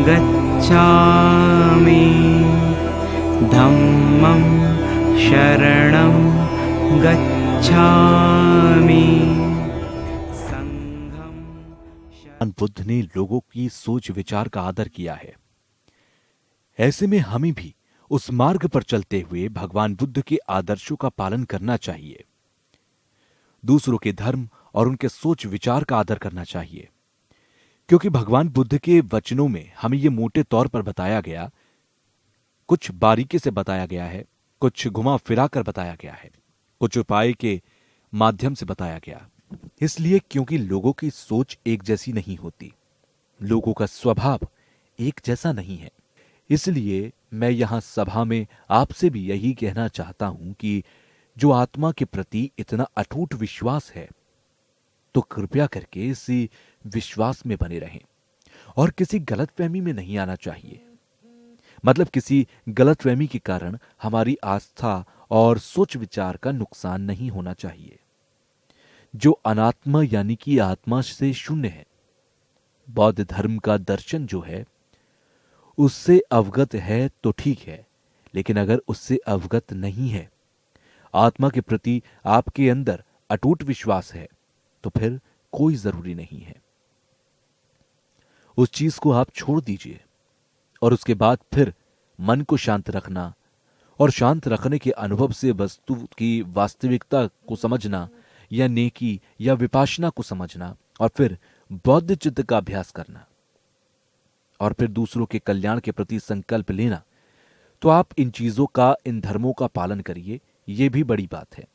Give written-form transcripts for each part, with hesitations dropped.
गच्छामि धम्मं शरणं गच्छामि संघं बुद्ध ने लोगों की सोच विचार का आदर किया है। ऐसे में हमें भी उस मार्ग पर चलते हुए भगवान बुद्ध के आदर्शों का पालन करना चाहिए। दूसरों के धर्म और उनके सोच विचार का आदर करना चाहिए, क्योंकि भगवान बुद्ध के वचनों में हमें यह मोटे तौर पर बताया गया, कुछ बारीकी से बताया गया है, कुछ घुमा फिरा कर बताया गया है, कुछ उपाय के माध्यम से बताया गया। इसलिए क्योंकि लोगों की सोच एक जैसी नहीं होती, लोगों का स्वभाव एक जैसा नहीं है। इसलिए मैं यहां सभा में आपसे भी यही कहना चाहता हूं कि जो आत्मा के प्रति इतना अटूट विश्वास है, तो कृपया करके इसी विश्वास में बने रहें और किसी गलतफहमी में नहीं आना चाहिए। मतलब किसी गलतफहमी के कारण हमारी आस्था और सोच विचार का नुकसान नहीं होना चाहिए। जो अनात्मा यानी कि आत्मा से शून्य है, बौद्ध धर्म का दर्शन जो है उससे अवगत है तो ठीक है, लेकिन अगर उससे अवगत नहीं है, आत्मा के प्रति आपके अंदर अटूट विश्वास है, तो फिर कोई जरूरी नहीं है। उस चीज को आप छोड़ दीजिए और उसके बाद फिर मन को शांत रखना और शांत रखने के अनुभव से वस्तु की वास्तविकता को समझना या नेकी या विपासना को समझना और फिर बौद्ध चित्त का अभ्यास करना और फिर दूसरों के कल्याण के प्रति संकल्प लेना, तो आप इन चीजों का, इन धर्मों का पालन करिए। यह भी बड़ी बात है।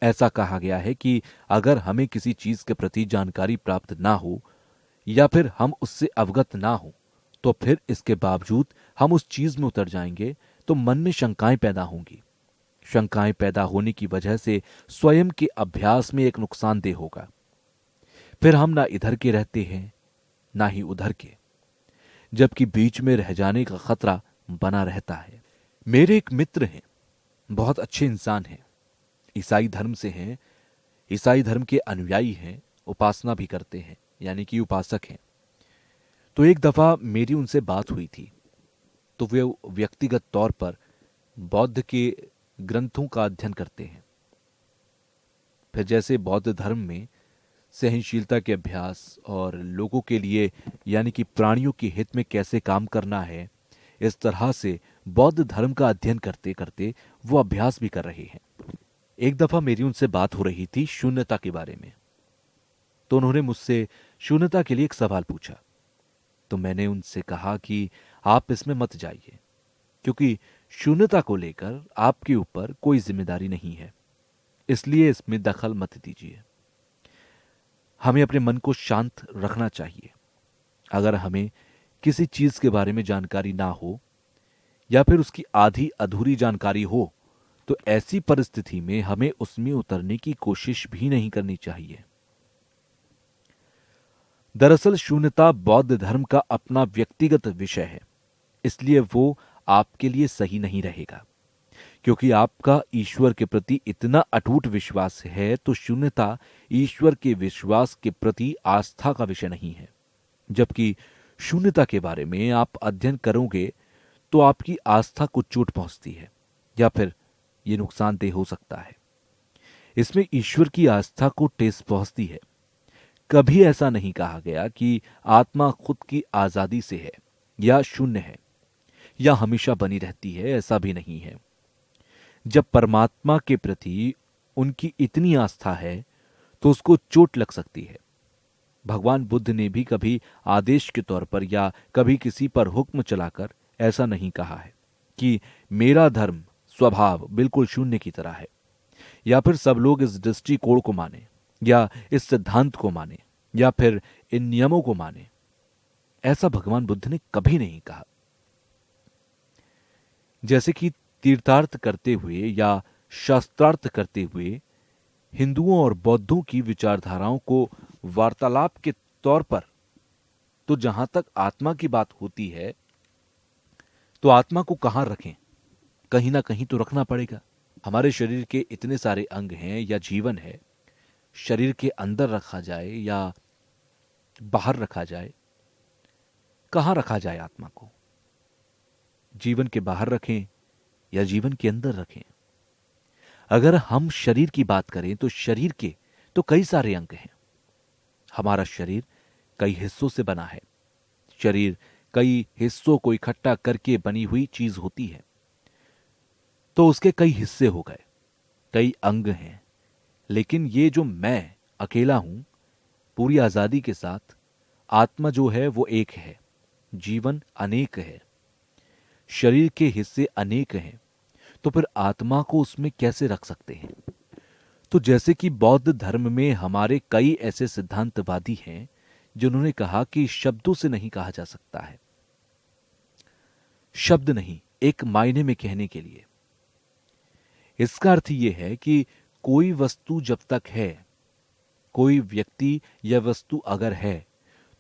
ऐसा कहा गया है कि अगर हमें किसी चीज के प्रति जानकारी प्राप्त ना हो या फिर हम उससे अवगत ना हो, तो फिर इसके बावजूद हम उस चीज में उतर जाएंगे तो मन में शंकाएं पैदा होंगी। शंकाएं पैदा होने की वजह से स्वयं के अभ्यास में एक नुकसानदेह होगा। फिर हम ना इधर के रहते हैं ना ही उधर के, जबकि बीच में रह जाने का खतरा बना रहता है। मेरे एक मित्र हैं, बहुत अच्छे इंसान हैं, ईसाई धर्म से हैं, ईसाई धर्म के अनुयायी हैं, उपासना भी करते हैं, यानी कि उपासक हैं। तो एक दफा मेरी उनसे बात हुई थी, तो वे व्यक्तिगत तौर पर बौद्ध के ग्रंथों का अध्ययन करते हैं। फिर जैसे बौद्ध धर्म में सहनशीलता के अभ्यास और लोगों के लिए यानी कि प्राणियों के हित में कैसे काम करना है, इस तरह से बौद्ध धर्म का अध्ययन करते करते वो अभ्यास भी कर रहे हैं। एक दफा मेरी उनसे बात हो रही थी शून्यता के बारे में, तो उन्होंने मुझसे शून्यता के लिए एक सवाल पूछा। तो मैंने उनसे कहा कि आप इसमें मत जाइए, क्योंकि शून्यता को लेकर आपके ऊपर कोई जिम्मेदारी नहीं है, इसलिए इसमें दखल मत दीजिए। हमें अपने मन को शांत रखना चाहिए। अगर हमें किसी चीज के बारे में जानकारी ना हो या फिर उसकी आधी अधूरी जानकारी हो, तो ऐसी परिस्थिति में हमें उसमें उतरने की कोशिश भी नहीं करनी चाहिए। दरअसल शून्यता बौद्ध धर्म का अपना व्यक्तिगत विषय है, इसलिए वो आपके लिए सही नहीं रहेगा। क्योंकि आपका ईश्वर के प्रति इतना अटूट विश्वास है, तो शून्यता ईश्वर के विश्वास के प्रति आस्था का विषय नहीं है। जबकि शून्यता के बारे में आप अध्ययन करोगे तो आपकी आस्था को चोट पहुंचती है या फिर यह नुकसानदेह हो सकता है। इसमें ईश्वर की आस्था को ठेस पहुंचती है। कभी ऐसा नहीं कहा गया कि आत्मा खुद की आजादी से है या शून्य है या हमेशा बनी रहती है, ऐसा भी नहीं है। जब परमात्मा के प्रति उनकी इतनी आस्था है तो उसको चोट लग सकती है। भगवान बुद्ध ने भी कभी आदेश के तौर पर या कभी किसी पर हुक्म चलाकर ऐसा नहीं कहा है कि मेरा धर्म स्वभाव बिल्कुल शून्य की तरह है, या फिर सब लोग इस दृष्टिकोण को माने या इस सिद्धांत को माने या फिर इन नियमों को माने। ऐसा भगवान बुद्ध ने कभी नहीं कहा। जैसे कि तीर्थार्थ करते हुए या शास्त्रार्थ करते हुए हिंदुओं और बौद्धों की विचारधाराओं को वार्तालाप के तौर पर, तो जहां तक आत्मा की बात होती है तो आत्मा को कहां रखें, कहीं ना कहीं तो रखना पड़ेगा। हमारे शरीर के इतने सारे अंग हैं या जीवन है, शरीर के अंदर रखा जाए या बाहर रखा जाए, कहां रखा जाए आत्मा को? जीवन के बाहर रखें या जीवन के अंदर रखें? अगर हम शरीर की बात करें तो शरीर के तो कई सारे अंग हैं। हमारा शरीर कई हिस्सों से बना है। शरीर कई हिस्सों को इकट्ठा करके बनी हुई चीज होती है। तो उसके कई हिस्से हो गए, कई अंग हैं। लेकिन ये जो मैं अकेला हूं, पूरी आजादी के साथ, आत्मा जो है वो एक है। जीवन अनेक है, शरीर के हिस्से अनेक हैं। तो फिर आत्मा को उसमें कैसे रख सकते हैं? तो जैसे कि बौद्ध धर्म में हमारे कई ऐसे सिद्धांतवादी हैं जिन्होंने कहा कि शब्दों से नहीं कहा जा सकता है। शब्द नहीं, एक मायने में कहने के लिए इसका अर्थ यह है कि कोई वस्तु जब तक है, कोई व्यक्ति या वस्तु अगर है,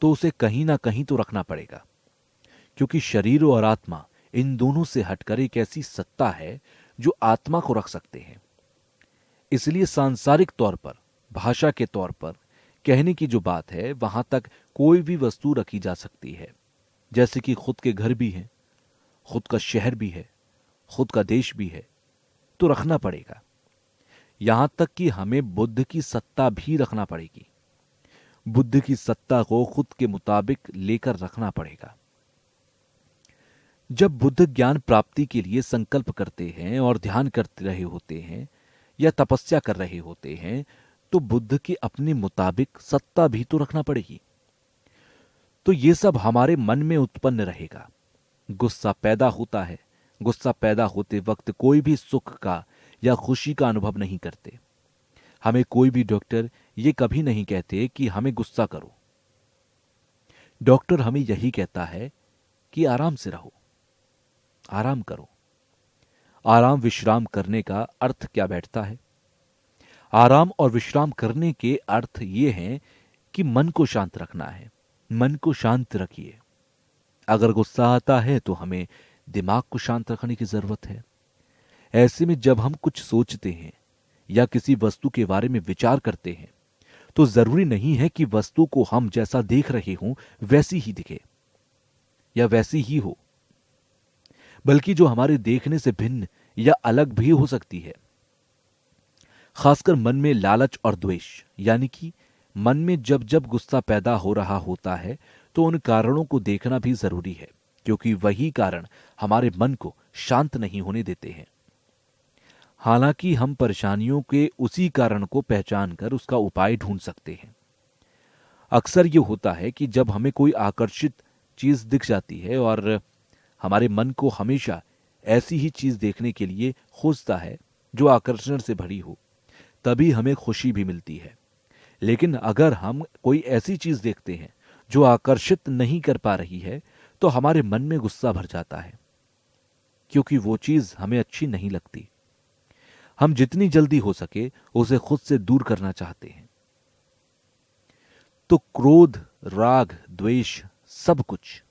तो उसे कहीं ना कहीं तो रखना पड़ेगा। क्योंकि शरीर और आत्मा इन दोनों से हटकर एक ऐसी सत्ता है जो आत्मा को रख सकते हैं। इसलिए सांसारिक तौर पर, भाषा के तौर पर कहने की जो बात है, वहां तक कोई भी वस्तु रखी जा सकती है। जैसे कि खुद के घर भी हैं, खुद का शहर भी है, खुद का देश भी है, तो रखना पड़ेगा। यहां तक कि हमें बुद्ध की सत्ता भी रखना पड़ेगी। बुद्ध की सत्ता को खुद के मुताबिक लेकर रखना पड़ेगा। जब बुद्ध ज्ञान प्राप्ति के लिए संकल्प करते हैं और ध्यान करते रहे होते हैं या तपस्या कर रहे होते हैं, तो बुद्ध के अपने मुताबिक सत्ता भी तो रखना पड़ेगी। तो ये सब हमारे मन में उत्पन्न रहेगा। गुस्सा पैदा होता है। गुस्सा पैदा होते वक्त कोई भी सुख का या खुशी का अनुभव नहीं करते। हमें कोई भी डॉक्टर ये कभी नहीं कहते कि हमें गुस्सा करो। डॉक्टर हमें यही कहता है कि आराम से रहो, आराम करो। आराम विश्राम करने का अर्थ क्या बैठता है? आराम और विश्राम करने के अर्थ ये हैं कि मन को शांत रखना है। मन को शांत रखिए। अगर गुस्सा आता है तो हमें दिमाग को शांत रखने की जरूरत है। ऐसे में जब हम कुछ सोचते हैं या किसी वस्तु के बारे में विचार करते हैं, तो जरूरी नहीं है कि वस्तु को हम जैसा देख रहे हों वैसी ही दिखे या वैसी ही हो, बल्कि जो हमारे देखने से भिन्न या अलग भी हो सकती है। खासकर मन में लालच और द्वेष, यानी कि मन में जब जब गुस्सा पैदा हो रहा होता है, तो उन कारणों को देखना भी जरूरी है, क्योंकि वही कारण हमारे मन को शांत नहीं होने देते हैं। हालांकि हम परेशानियों के उसी कारण को पहचान कर उसका उपाय ढूंढ सकते हैं। अक्सर यह होता है कि जब हमें कोई आकर्षित चीज दिख जाती है और हमारे मन को हमेशा ऐसी ही चीज देखने के लिए खोजता है जो आकर्षण से भरी हो, तभी हमें खुशी भी मिलती है। लेकिन अगर हम कोई ऐसी चीज देखते हैं जो आकर्षित नहीं कर पा रही है, तो हमारे मन में गुस्सा भर जाता है, क्योंकि वो चीज हमें अच्छी नहीं लगती। हम जितनी जल्दी हो सके उसे खुद से दूर करना चाहते हैं। तो क्रोध, राग, द्वेष, सब कुछ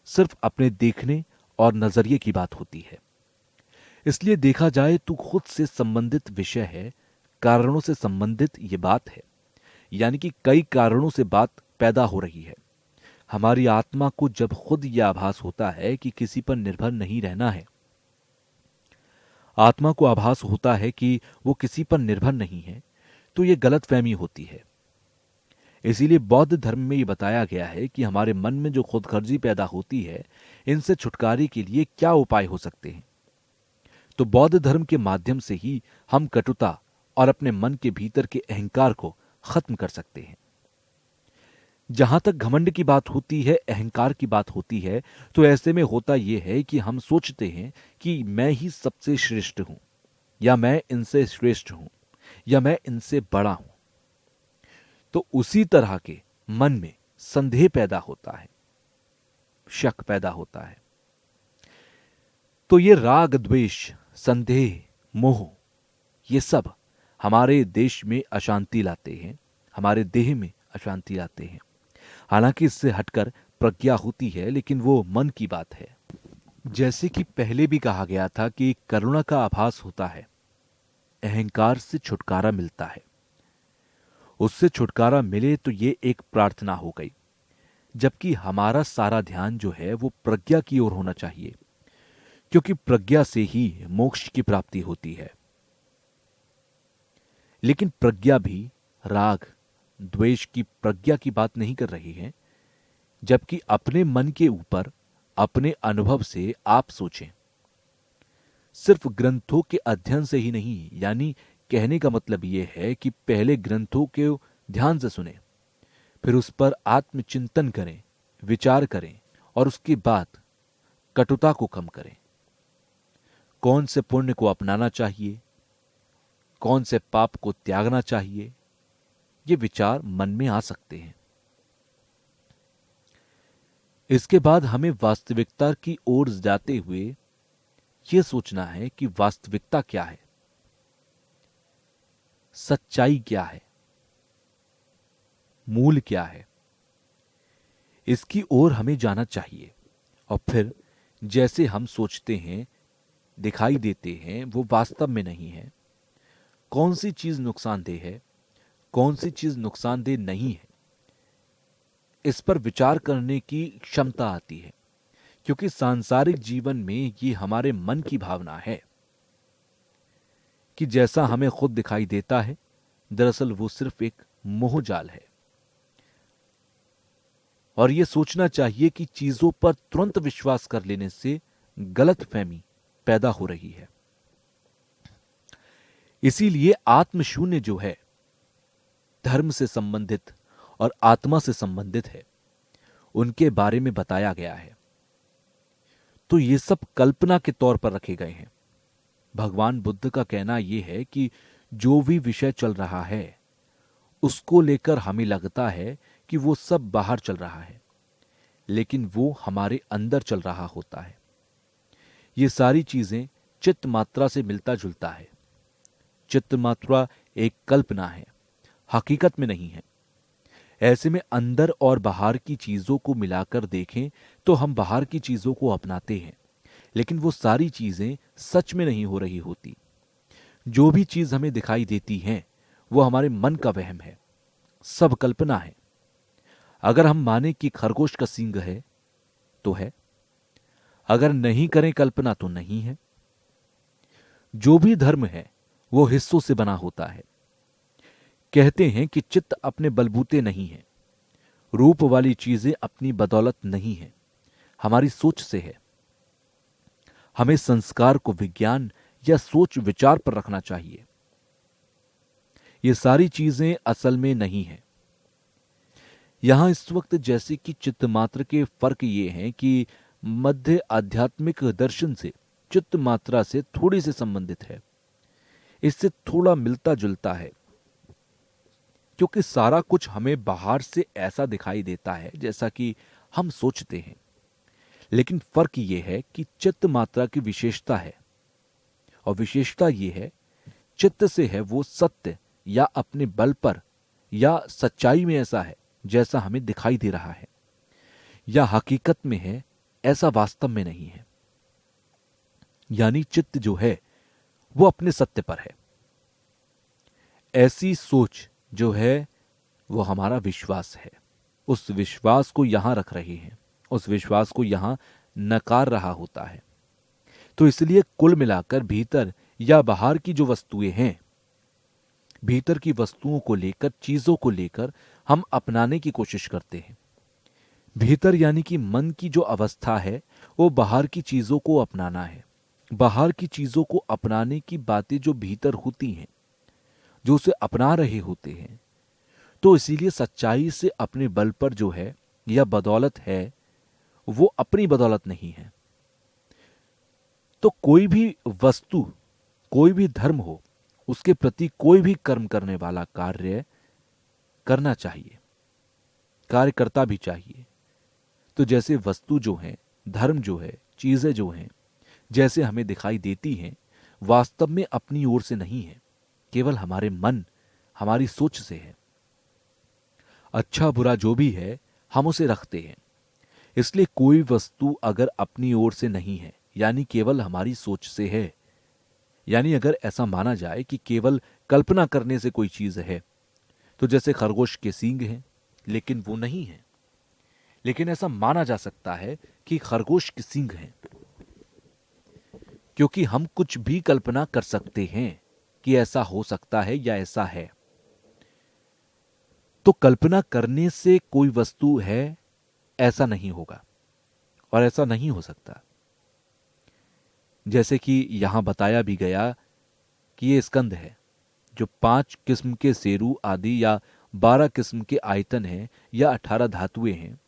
सिर्फ अपने देखने और नजरिए की बात होती है। इसलिए देखा जाए तो खुद से संबंधित विषय है, कारणों से संबंधित ये बात है। यानी कि कई कारणों से बात पैदा हो रही है। हमारी आत्मा को जब खुद यह आभास होता है कि किसी पर निर्भर नहीं रहना है, आत्मा को आभास होता है कि वो किसी पर निर्भर नहीं है, तो यह गलतफहमी होती है। इसीलिए बौद्ध धर्म में यह बताया गया है कि हमारे मन में जो खुदगर्जी पैदा होती है, इनसे छुटकारे के लिए क्या उपाय हो सकते हैं। तो बौद्ध धर्म के माध्यम से ही हम कटुता और अपने मन के भीतर के अहंकार को खत्म कर सकते हैं। जहां तक घमंड की बात होती है, अहंकार की बात होती है, तो ऐसे में होता यह है कि हम सोचते हैं कि मैं ही सबसे श्रेष्ठ हूं, या मैं इनसे श्रेष्ठ हूं, या मैं इनसे बड़ा हूं। तो उसी तरह के मन में संदेह पैदा होता है, शक पैदा होता है। तो ये राग, द्वेष, संदेह, मोह, ये सब हमारे देश में अशांति लाते हैं, हमारे देह में अशांति लाते हैं। हालांकि इससे हटकर प्रज्ञा होती है, लेकिन वो मन की बात है। जैसे कि पहले भी कहा गया था कि करुणा का आभास होता है, अहंकार से छुटकारा मिलता है। उससे छुटकारा मिले तो ये एक प्रार्थना हो गई। जबकि हमारा सारा ध्यान जो है वो प्रज्ञा की ओर होना चाहिए, क्योंकि प्रज्ञा से ही मोक्ष की प्राप्ति होती है। लेकिन प्रज्ञा भी राग द्वेष की प्रज्ञा की बात नहीं कर रही है, जबकि अपने मन के ऊपर अपने अनुभव से आप सोचें। सिर्फ ग्रंथों के अध्ययन से ही नहीं, यानी कहने का मतलब यह है कि पहले ग्रंथों के ध्यान से सुने, फिर उस पर आत्मचिंतन करें, विचार करें और उसके बाद कटुता को कम करें। कौन से पुण्य को अपनाना चाहिए, कौन से पाप को त्यागना चाहिए, ये विचार मन में आ सकते हैं। इसके बाद हमें वास्तविकता की ओर जाते हुए यह सोचना है कि वास्तविकता क्या है, सच्चाई क्या है, मूल क्या है, इसकी ओर हमें जाना चाहिए। और फिर जैसे हम सोचते हैं, दिखाई देते हैं, वो वास्तव में नहीं है। कौन सी चीज नुकसानदेह है, कौन सी चीज नुकसानदेह नहीं है, इस पर विचार करने की क्षमता आती है, क्योंकि सांसारिक जीवन में ये हमारे मन की भावना है कि जैसा हमें खुद दिखाई देता है, दरअसल वो सिर्फ एक मोहजाल है। और यह सोचना चाहिए कि चीजों पर तुरंत विश्वास कर लेने से गलतफहमी पैदा हो रही है। इसीलिए आत्मशून्य जो है, धर्म से संबंधित और आत्मा से संबंधित है, उनके बारे में बताया गया है। तो ये सब कल्पना के तौर पर रखे गए हैं। भगवान बुद्ध का कहना यह है कि जो भी विषय चल रहा है, उसको लेकर हमें लगता है कि वो सब बाहर चल रहा है, लेकिन वो हमारे अंदर चल रहा होता है। ये सारी चीजें चित्त मात्रा से मिलता जुलता है। चित्त मात्रा एक कल्पना है, हकीकत में नहीं है। ऐसे में अंदर और बाहर की चीजों को मिलाकर देखें तो हम बाहर की चीजों को अपनाते हैं, लेकिन वो सारी चीजें सच में नहीं हो रही होती। जो भी चीज हमें दिखाई देती है वो हमारे मन का वहम है, सब कल्पना है। अगर हम माने कि खरगोश का सींग है तो है, अगर नहीं करें कल्पना तो नहीं है। जो भी धर्म है वो हिस्सों से बना होता है। कहते हैं कि चित्त अपने बलबूते नहीं है, रूप वाली चीजें अपनी बदौलत नहीं है, हमारी सोच से है। हमें संस्कार को विज्ञान या सोच विचार पर रखना चाहिए। ये सारी चीजें असल में नहीं है। यहां इस वक्त जैसे कि चित्त मात्र के फर्क ये हैं कि मध्य आध्यात्मिक दर्शन से चित्त मात्रा से थोड़ी से संबंधित है, इससे थोड़ा मिलता जुलता है, क्योंकि सारा कुछ हमें बाहर से ऐसा दिखाई देता है जैसा कि हम सोचते हैं। लेकिन फर्क यह है कि चित्त मात्रा की विशेषता है, और विशेषता यह है चित्त से है वो सत्य या अपने बल पर या सच्चाई में ऐसा है जैसा हमें दिखाई दे रहा है, या हकीकत में है ऐसा वास्तव में नहीं है। यानी चित्त जो है वो अपने सत्य पर है। ऐसी सोच जो है वो हमारा विश्वास है। उस विश्वास को यहां रख रहे हैं, उस विश्वास को यहां नकार रहा होता है। तो इसलिए कुल मिलाकर भीतर या बाहर की जो वस्तुएं हैं, भीतर की वस्तुओं को लेकर, चीजों को लेकर हम अपनाने की कोशिश करते हैं। भीतर यानी कि मन की जो अवस्था है वो बाहर की चीजों को अपनाना है। बाहर की चीजों को अपनाने की बातें जो भीतर होती हैं, जो उसे अपना रहे होते हैं, तो इसीलिए सच्चाई से अपने बल पर जो है या बदौलत है, वो अपनी बदौलत नहीं है। तो कोई भी वस्तु, कोई भी धर्म हो, उसके प्रति कोई भी कर्म करने वाला कार्य करना चाहिए, कार्य करता भी चाहिए। तो जैसे वस्तु जो है, धर्म जो है, चीजें जो हैं, जैसे हमें दिखाई देती हैं, वास्तव में अपनी ओर से नहीं है, केवल हमारे मन, हमारी सोच से है। अच्छा बुरा जो भी है हम उसे रखते हैं। इसलिए कोई वस्तु अगर अपनी ओर से नहीं है, यानी केवल हमारी सोच से है, यानी अगर ऐसा माना जाए कि केवल कल्पना करने से कोई चीज है, तो जैसे खरगोश के सींग हैं, लेकिन वो नहीं है। लेकिन ऐसा माना जा सकता है कि खरगोश के सींग हैं, क्योंकि हम कुछ भी कल्पना कर सकते हैं कि ऐसा हो सकता है या ऐसा है। तो कल्पना करने से कोई वस्तु है ऐसा नहीं होगा और ऐसा नहीं हो सकता। जैसे कि यहां बताया भी गया कि ये स्कंद है, जो 5 किस्म के सेरू आदि या 12 किस्म के आयतन हैं या 18 धातुएं हैं।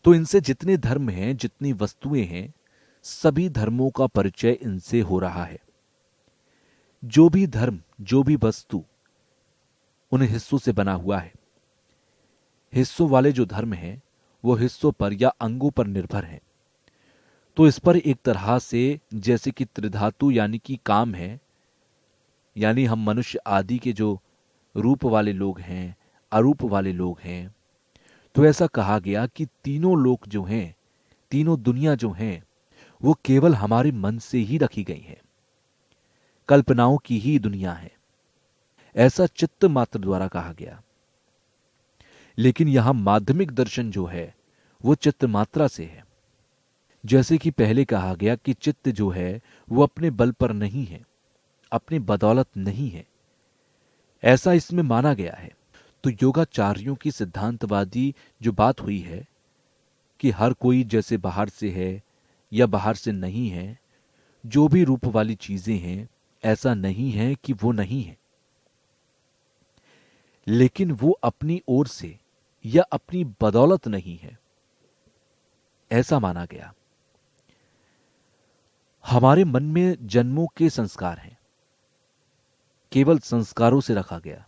तो इनसे जितने धर्म हैं, जितनी वस्तुएं हैं, सभी धर्मों का परिचय इनसे हो रहा है। जो भी धर्म, जो भी वस्तु उन हिस्सों से बना हुआ है। हिस्सों वाले जो धर्म हैं वो हिस्सों पर या अंगों पर निर्भर हैं। तो इस पर एक तरह से जैसे कि त्रिधातु यानी कि काम है, यानी हम मनुष्य आदि के जो रूप वाले लोग हैं, अरूप वाले लोग हैं, तो ऐसा कहा गया कि तीनों लोक जो हैं, तीनों दुनिया जो हैं, वो केवल हमारे मन से ही रखी गई हैं, कल्पनाओं की ही दुनिया है, ऐसा चित्त मात्र द्वारा कहा गया। लेकिन यहां माध्यमिक दर्शन जो है वो चित्त मात्रा से है। जैसे कि पहले कहा गया कि चित्त जो है वो अपने बल पर नहीं है, अपनी बदौलत नहीं है, ऐसा इसमें माना गया है। तो योगाचार्यों की सिद्धांतवादी जो बात हुई है कि हर कोई जैसे बाहर से है या बाहर से नहीं है, जो भी रूप वाली चीजें हैं ऐसा नहीं है कि वो नहीं है, लेकिन वो अपनी ओर से या अपनी बदौलत नहीं है, ऐसा माना गया। हमारे मन में जन्मों के संस्कार हैं, केवल संस्कारों से रखा गया।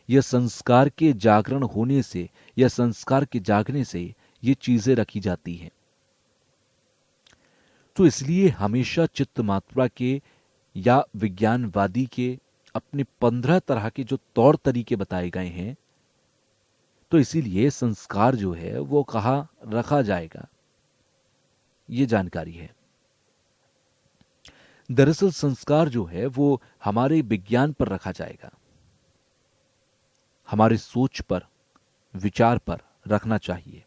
यह संस्कार के जागरण होने से या संस्कार के जागने से ये चीजें रखी जाती हैं। तो इसलिए हमेशा चित्त मात्रा के या विज्ञानवादी के अपने 15 तरह के जो तौर तरीके बताए गए हैं, तो इसीलिए संस्कार जो है वो कहाँ रखा जाएगा, ये जानकारी है। दरअसल संस्कार जो है वो हमारे विज्ञान पर रखा जाएगा, हमारे सोच पर, विचार पर रखना चाहिए।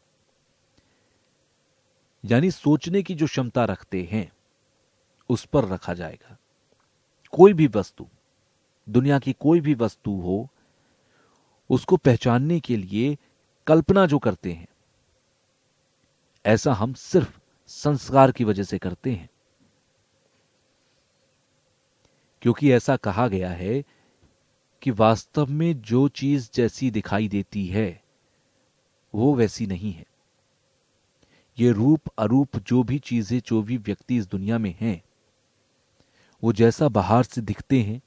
यानी सोचने की जो क्षमता रखते हैं उस पर रखा जाएगा। कोई भी वस्तु, दुनिया की कोई भी वस्तु हो, उसको पहचानने के लिए कल्पना जो करते हैं, ऐसा हम सिर्फ संस्कार की वजह से करते हैं। क्योंकि ऐसा कहा गया है कि वास्तव में जो चीज जैसी दिखाई देती है वो वैसी नहीं है। ये रूप अरूप जो भी चीजें, जो भी व्यक्ति इस दुनिया में हैं, वो जैसा बाहर से दिखते हैं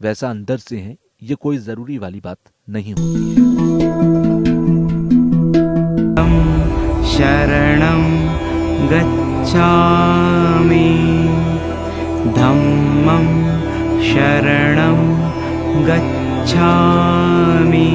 वैसा अंदर से हैं, ये कोई जरूरी वाली बात नहीं होती है। शरणं गच्छामि धम्मं शरणं गच्छामि